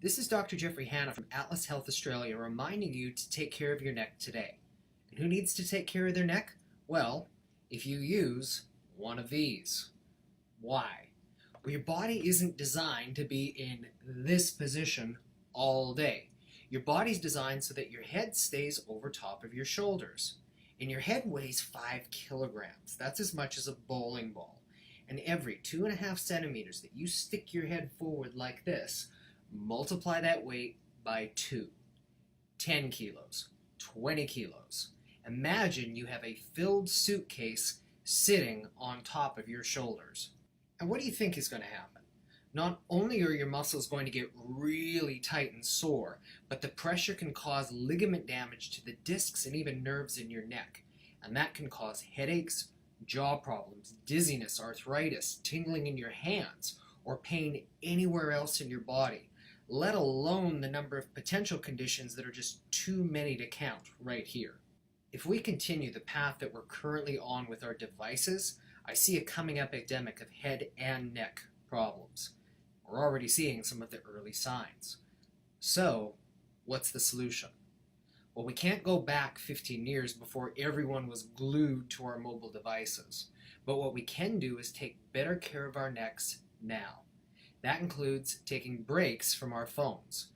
This is Dr. Jeffrey Hanna from Atlas Health Australia reminding you to take care of your neck today. And who needs to take care of their neck? Well, if you use one of these. Why? Well, your body isn't designed to be in this position all day. Your body's designed so that your head stays over top of your shoulders. And your head weighs 5 kilograms. That's as much as a bowling ball. And every 2.5 centimeters that you stick your head forward like this, multiply that weight by 2. 10 kilos, 20 kilos. Imagine you have a filled suitcase sitting on top of your shoulders. And what do you think is going to happen? Not only are your muscles going to get really tight and sore, but the pressure can cause ligament damage to the discs and even nerves in your neck. And that can cause headaches, jaw problems, dizziness, arthritis, tingling in your hands, or pain anywhere else in your body, let alone the number of potential conditions that are just too many to count right here. If we continue the path that we're currently on with our devices, I see a coming epidemic of head and neck problems. We're already seeing some of the early signs. So, what's the solution? Well, we can't go back 15 years before everyone was glued to our mobile devices. But what we can do is take better care of our necks now. That includes taking breaks from our phones,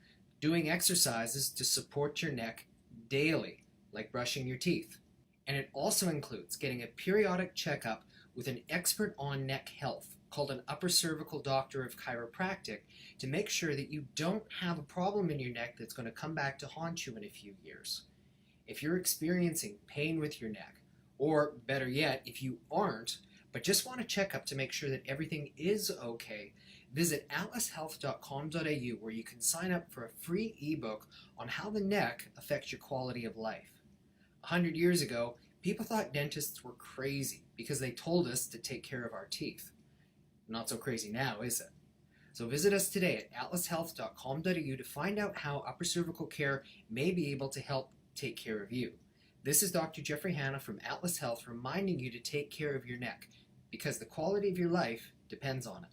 doing exercises to support your neck daily, like brushing your teeth. And it also includes getting a periodic checkup with an expert on neck health called an upper cervical doctor of chiropractic to make sure that you don't have a problem in your neck that's going to come back to haunt you in a few years. If you're experiencing pain with your neck, or better yet, if you aren't, but just want to check up to make sure that everything is okay, visit atlashealth.com.au where you can sign up for a free ebook on how the neck affects your quality of life. 100 years ago, people thought dentists were crazy because they told us to take care of our teeth. Not so crazy now, is it? So visit us today at atlashealth.com.au to find out how upper cervical care may be able to help take care of you. This is Dr. Jeffrey Hanna from Atlas Health reminding you to take care of your neck because the quality of your life depends on it.